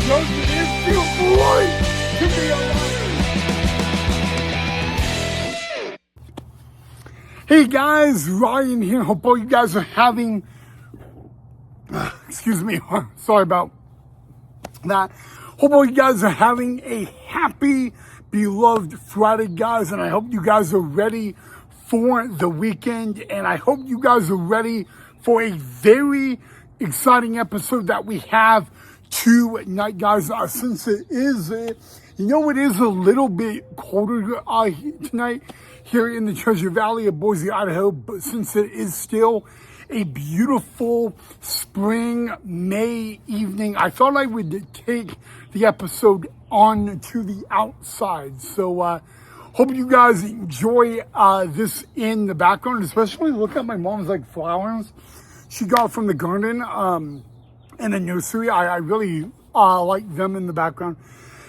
Doesn't it feel great to be alive? Hey guys, Ryan here. Hope all you guys are having, excuse me, sorry about that. Hope all you guys are having a happy, beloved Friday, guys, and I hope you guys are ready for the weekend, and I hope you guys are ready for a very exciting episode that we have tonight, guys. Since it is, it is a little bit colder tonight here in the Treasure Valley of Boise, Idaho, but since it is still a beautiful spring May evening, I thought I would take the episode on to the outside. So hope you guys enjoy this in the background, especially look at my mom's flowers she got from the garden in the nursery. I really like them in the background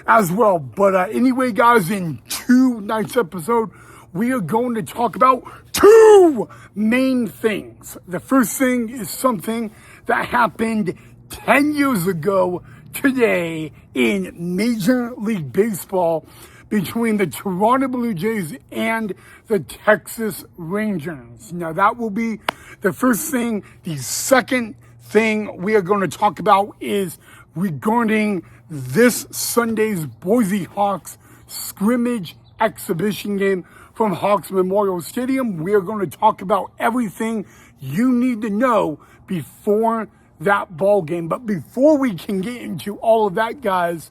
as well. But anyway, guys, in tonight's episode, we are going to talk about two main things. The first thing is something that happened 10 years ago today in Major League Baseball between the Toronto Blue Jays and the Texas Rangers. Now, that will be the first thing. The second thing we are going to talk about is regarding this Sunday's Boise Hawks scrimmage exhibition game from Hawks Memorial Stadium. We are going to talk about everything you need to know before that ball game. But before we can get into all of that, guys,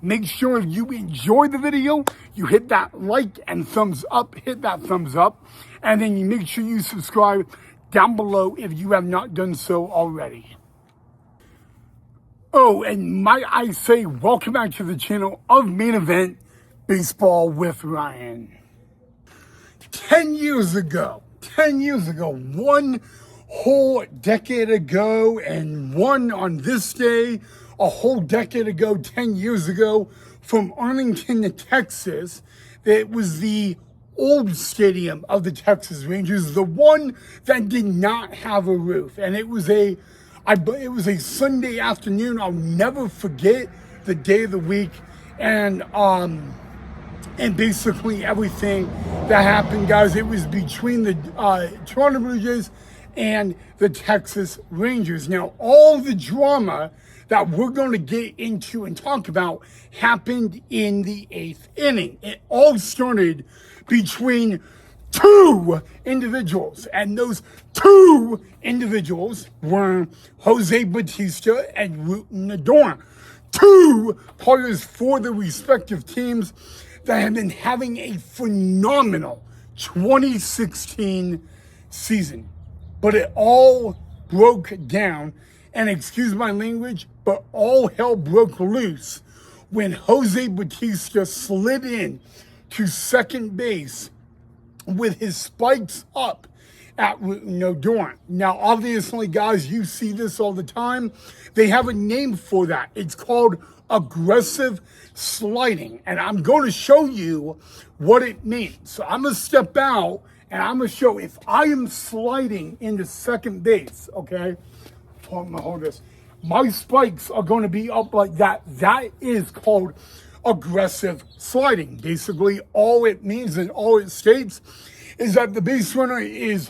make sure you enjoy the video. You hit that like and thumbs up, hit that thumbs up, and then you make sure you subscribe down below if you have not done so already. Oh, and might I say, welcome back to the channel of Main Event Baseball with Ryan. 10 years ago, one whole decade ago, and one on this day, a whole decade ago, 10 years ago, from Arlington, Texas, it was the old stadium of the Texas Rangers, the one that did not have a roof. And it was a Sunday afternoon. I'll never forget the day of the week, and basically everything that happened, guys. It was between the Toronto Blue Jays and the Texas Rangers. Now, all the drama that we're going to get into and talk about happened in the 8th inning. It all started between two individuals, and those two individuals were Jose Bautista and Ruton Odor, two players for the respective teams that have been having a phenomenal 2016 season. But it all broke down, and excuse my language, but all hell broke loose when Jose Bautista slid in to second base with his spikes up at Ruton Odor. Now, obviously, guys, you see this all the time. They have a name for that. It's called aggressive sliding, and I'm going to show you what it means. So I'm going to step out, and I'm going to show if I am sliding into second base, okay? Hold this. My spikes are going to be up like that. That is called aggressive sliding. Basically, all it means and all it states is that the base runner is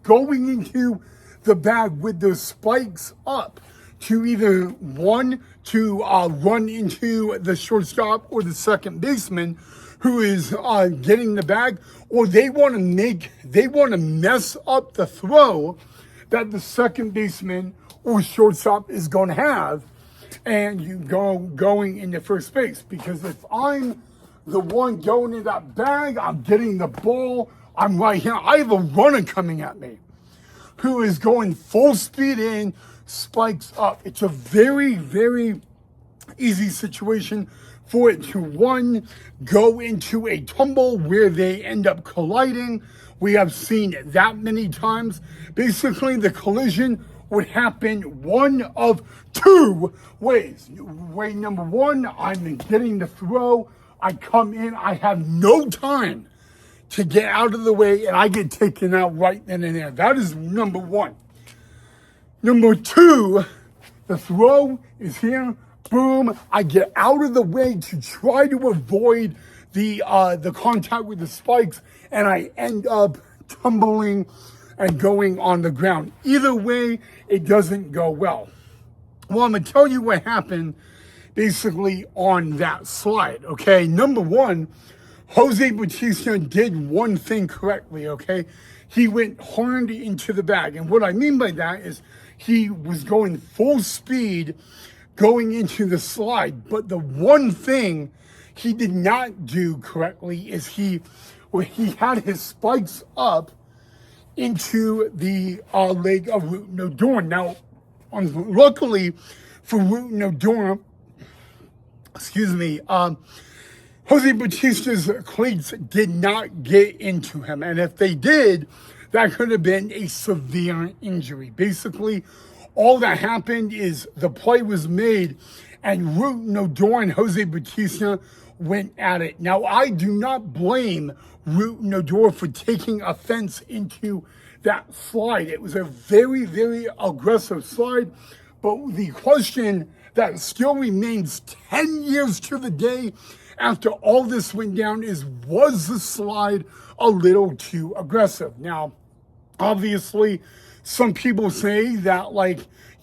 going into the bag with their spikes up to either run into the shortstop or the second baseman who is getting the bag, or they want to mess up the throw that the second baseman or shortstop is going to have, and you going into first base. Because if I'm the one going in that bag, I'm getting the ball, I'm right here, I have a runner coming at me who is going full speed in, spikes up. It's a very, very easy situation for it to, one, go into a tumble where they end up colliding. We have seen that many times. Basically, the collision would happen one of two ways. Way number one, I'm getting the throw, I come in, I have no time to get out of the way, and I get taken out right then and there. That is number one. Number two, the throw is here, Boom, I get out of the way to try to avoid the contact with the spikes, and I end up tumbling and going on the ground. Either way, it doesn't go well. Well, I'm going to tell you what happened basically on that slide, okay? Number one, Jose Bautista did one thing correctly, okay? He went hard into the bag. And what I mean by that is he was going full speed going into the slide. But the one thing he did not do correctly is he had his spikes up into the leg of Root No Dorn. Now, luckily for Root No Dorn, Jose Bautista's cleats did not get into him. And if they did, that could have been a severe injury. Basically, all that happened is the play was made and Root No Dorn and Jose Bautista went at it. Now, I do not blame Root No Dorn for taking offense into that slide. It was a very, very aggressive slide. But the question that still remains 10 years to the day after all this went down is, was the slide a little too aggressive? Now, obviously, some people say that,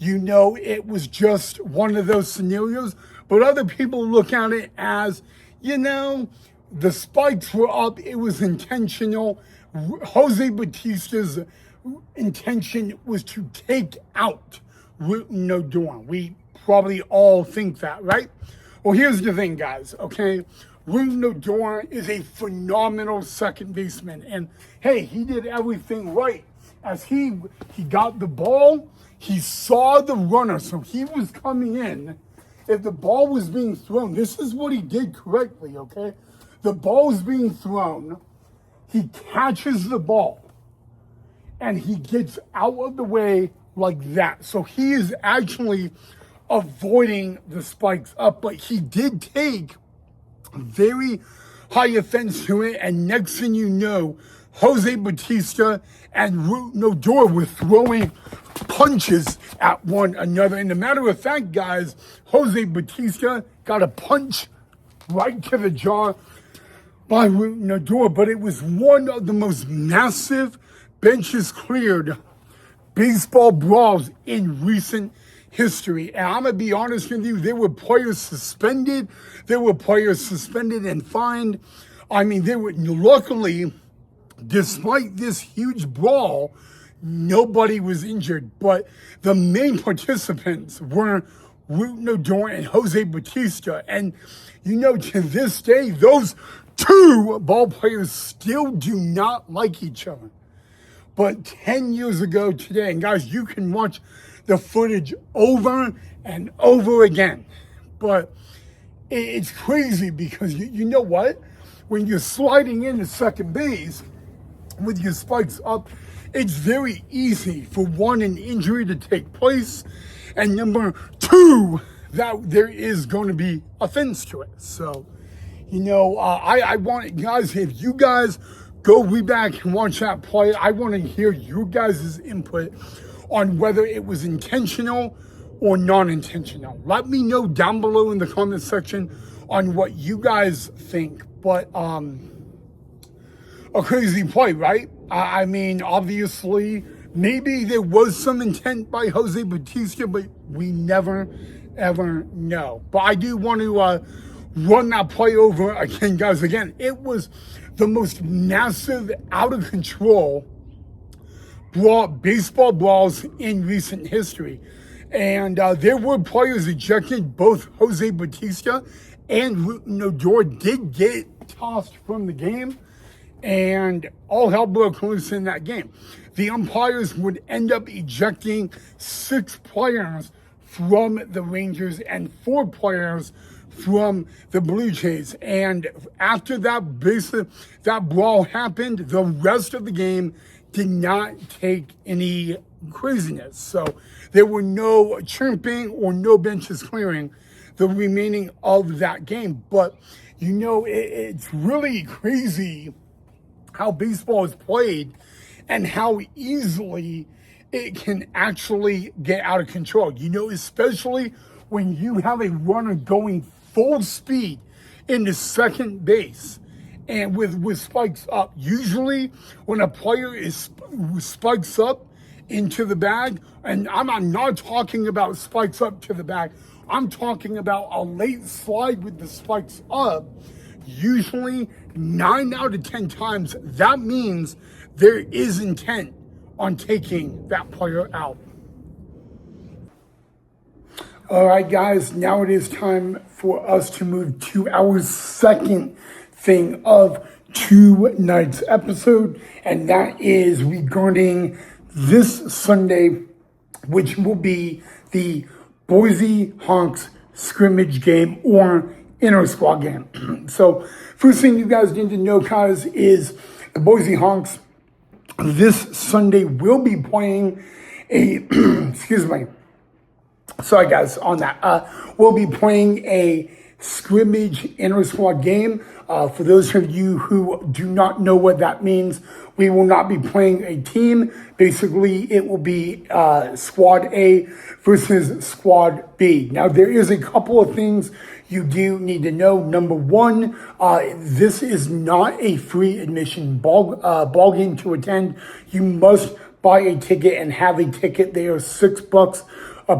it was just one of those scenarios, but other people look at it as, the spikes were up, it was intentional. Jose Bautista's intention was to take out Root No Dorn. We probably all think that, right? Well, here's the thing, guys, okay? Root No Dorn is a phenomenal second baseman. And, hey, he did everything right. As he got the ball, he saw the runner. So he was coming in. If the ball was being thrown, this is what he did correctly, okay? The ball is being thrown. He catches the ball. And he gets out of the way like that. So he is actually avoiding the spikes up, but he did take very high offense to it. And next thing you know, Jose Bautista and Root No Dorn were throwing punches at one another. And a matter of fact, guys, Jose Bautista got a punch right to the jaw by Root No Dorn, but it was one of the most massive benches cleared baseball brawls in recent history. And I'm going to be honest with you, there were players suspended. There were players suspended and fined. I mean, luckily, despite this huge brawl, nobody was injured. But the main participants were Root No Dorn and Jose Bautista. And, to this day, those two ball players still do not like each other. But 10 years ago today, and guys, you can watch the footage over and over again. But it's crazy because you know what? When you're sliding into second base with your spikes up, it's very easy for one, an injury to take place, and number two, that there is going to be offense to it. So, I want guys, if you guys go back and watch that play, I want to hear your guys' input on whether it was intentional or non-intentional. Let me know down below in the comment section on what you guys think. But a crazy play, right? I mean, obviously, maybe there was some intent by Jose Bautista, but we never, ever know. But I do want to run that play over again, guys. Again, it was the most massive, out of control baseball brawls in recent history. And there were players ejected. Both Jose Bautista and Root No Dorn did get tossed from the game. And all hell broke loose in that game. The umpires would end up ejecting 6 players from the Rangers and 4 players from the Blue Jays. And after that brawl happened, the rest of the game did not take any craziness. So there were no chirping or no benches clearing the remaining of that game. But, it's really crazy how baseball is played and how easily it can actually get out of control. Especially when you have a runner going full speed into second base and with spikes up. Usually when a player is spikes up into the bag, and I'm not talking about spikes up to the bag, I'm talking about a late slide with the spikes up. Usually 9 out of 10 times, that means there is intent on taking that player out. All right, guys, now it is time for us to move to our second thing of tonight's episode, and that is regarding this Sunday, which will be the Boise Hawks scrimmage game or inter-squad game. So first thing you guys need to know, guys, is the Boise Hawks this Sunday will be playing a, excuse me, sorry guys on that, we'll be playing a scrimmage inter-squad game. For those of you who do not know what that means, we will not be playing a team. Basically, it will be Squad A versus Squad B. Now, there is a couple of things you do need to know. Number one, this is not a free admission ball game to attend. You must buy a ticket and have a ticket. They are $6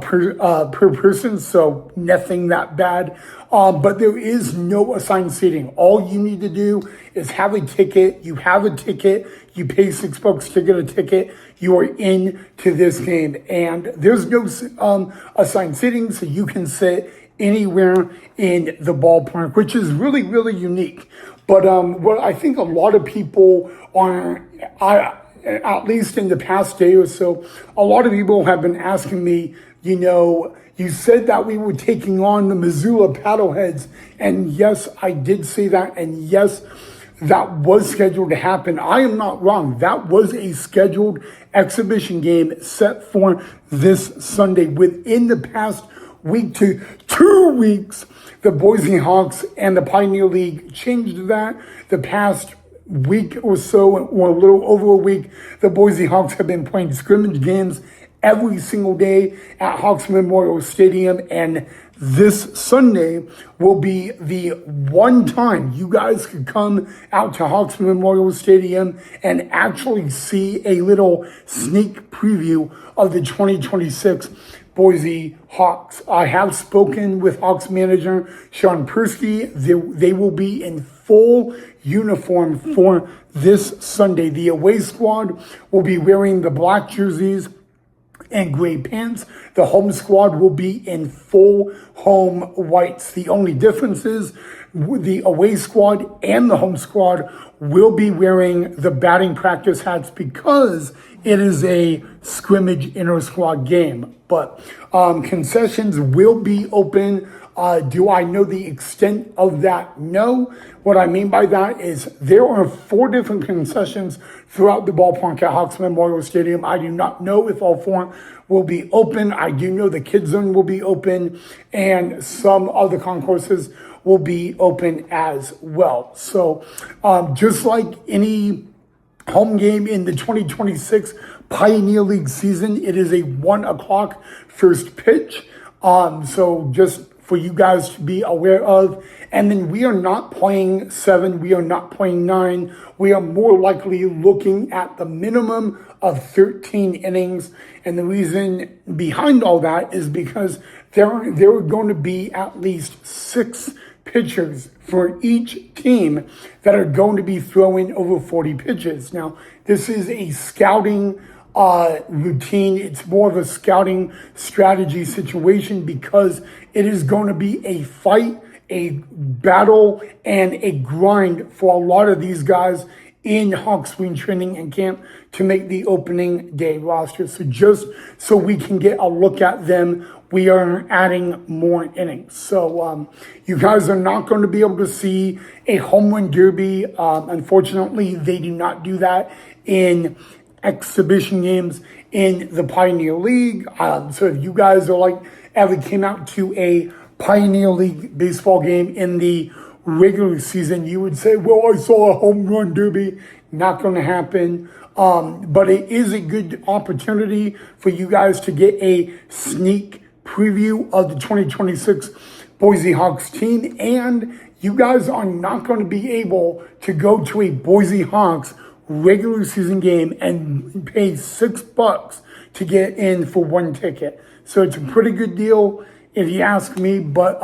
per person, so nothing that bad. But there is no assigned seating. All you need to do is have a ticket. You have a ticket. You pay $6 to get a ticket. You are in to this game, and there's no assigned seating, so you can sit anywhere in the ballpark, which is really, really unique. But what I think a lot of people are, at least in the past day or so, a lot of people have been asking me, you know, you said that we were taking on the Missoula Paddleheads, and yes, I did say that, and yes, that was scheduled to happen. I am not wrong. That was a scheduled exhibition game set for this Sunday. Within the past week to 2 weeks, the Boise Hawks and the Pioneer League changed that. The past week or so, or a little over a week, the Boise Hawks have been playing scrimmage games every single day at Hawks Memorial Stadium, and this Sunday will be the one time you guys could come out to Hawks Memorial Stadium and actually see a little sneak preview of the 2026 Boise Hawks. I have spoken with Hawks manager Sean Persky. They will be in full uniform for this Sunday. The away squad will be wearing the black jerseys and gray pants. The home squad will be in full home whites. The only difference is the away squad and the home squad will be wearing the batting practice hats because it is a scrimmage inter-squad game. But concessions will be open. Do I know the extent of that? No. What I mean by that is there are 4 different concessions throughout the ballpark at Hawks Memorial Stadium. I do not know if all 4 will be open. I do know the kids zone will be open and some other concourses will be open as well. So just like any home game in the 2026 Pioneer League season, it is a 1 o'clock first pitch. So just for you guys to be aware of. And then we are not playing 7. We are not playing 9. We are more likely looking at the minimum of 13 innings. And the reason behind all that is because there are going to be at least 6 pitchers for each team that are going to be throwing over 40 pitches. Now, this is a scouting routine. It's more of a scouting strategy situation because it is going to be a fight, a battle, and a grind for a lot of these guys in Hawks spring training and camp to make the opening day roster. So just so we can get a look at them, we are adding more innings. So you guys are not going to be able to see a home run derby. Unfortunately, they do not do that in exhibition games in the Pioneer League. So if you guys are like, ever came out to a Pioneer League baseball game in the regular season, you would say, well, I saw a home run derby. Not going to happen. But it is a good opportunity for you guys to get a sneak preview of the 2026 Boise Hawks team. And you guys are not going to be able to go to a Boise Hawks regular season game and pay $6 to get in for one ticket. So it's a pretty good deal if you ask me, but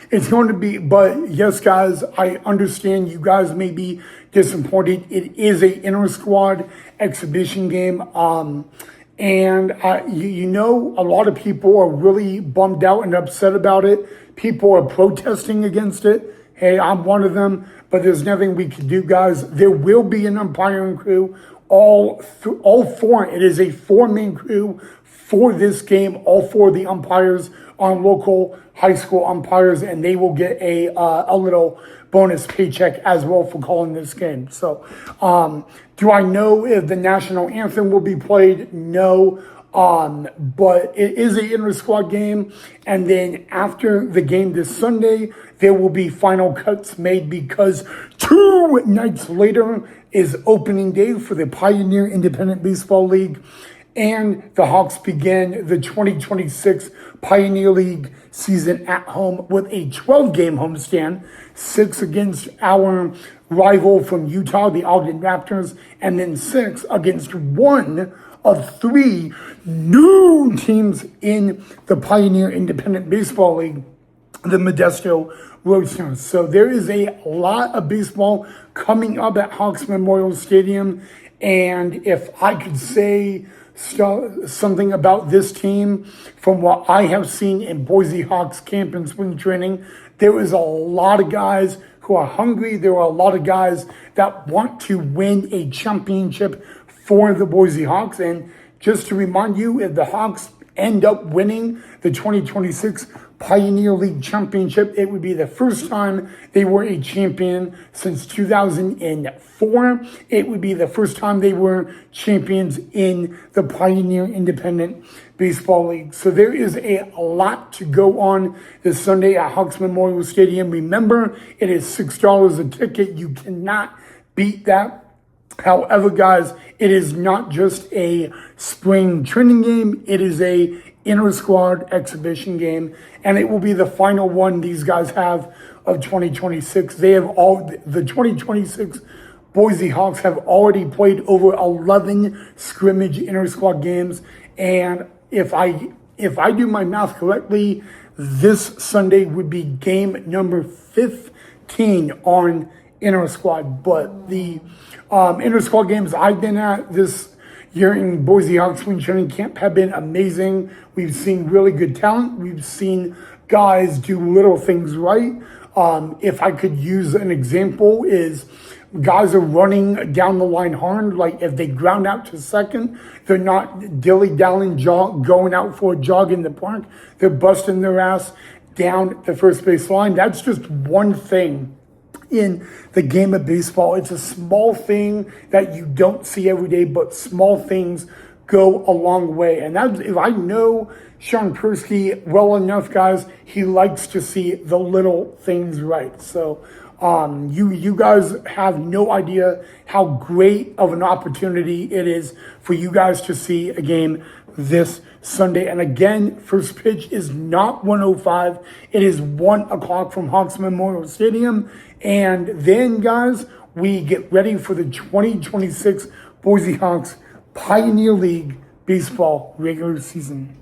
it's going to be, but yes, guys, I understand you guys may be disappointed. It is a inter-squad exhibition game. And you know, a lot of people are really bummed out and upset about it. People are protesting against it. Hey, I'm one of them, but there's nothing we can do, guys. There will be an umpiring crew. All four. It is a four-man crew for this game. All four of the umpires are local high school umpires, and they will get a little bonus paycheck as well for calling this game. So, do I know if the national anthem will be played? No. But it is an inter-squad game, and then after the game this Sunday, there will be final cuts made because 2 nights later is opening day for the Pioneer Independent Baseball League, and the Hawks begin the 2026 Pioneer League season at home with a 12-game homestand, 6 against our rival from Utah, the Ogden Raptors, and then 6 against one of 3 new teams in the Pioneer Independent Baseball League, the Modesto Roadsters. So there is a lot of baseball coming up at Hawks Memorial Stadium. And if I could say something about this team from what I have seen in Boise Hawks camp and spring training, there is a lot of guys who are hungry. There are a lot of guys that want to win a championship for the Boise Hawks. And just to remind you, if the Hawks end up winning the 2026 Pioneer League Championship, it would be the first time they were a champion since 2004. It would be the first time they were champions in the Pioneer Independent Baseball League. So there is a lot to go on this Sunday at Hawks Memorial Stadium. Remember, it is $6 a ticket. You cannot beat that. However, guys, it is not just a spring training game. It is a inter-squad exhibition game, and it will be the final one these guys have of 2026. They have the 2026 Boise Hawks have already played over 11 scrimmage inter-squad games, and if I do my math correctly, this Sunday would be game number 15 on inter-squad. But the inter-squad games I've been at this year in Boise Hawks spring training camp have been amazing. We've seen really good talent. We've seen guys do little things right. If I could use an example, is guys are running down the line hard. Like if they ground out to second, they're not dilly-dallying, going out for a jog in the park. They're busting their ass down the first base line. That's just one thing in the game of baseball. It's a small thing that you don't see every day, but small things go a long way. And that, if I know Sean Persky well enough, guys, he likes to see the little things right. So you guys have no idea how great of an opportunity it is for you guys to see a game this Sunday. And again, first pitch is not 1:05. It is 1 o'clock from Hawks Memorial Stadium. And then, guys, we get ready for the 2026 Boise Hawks Pioneer League Baseball regular season.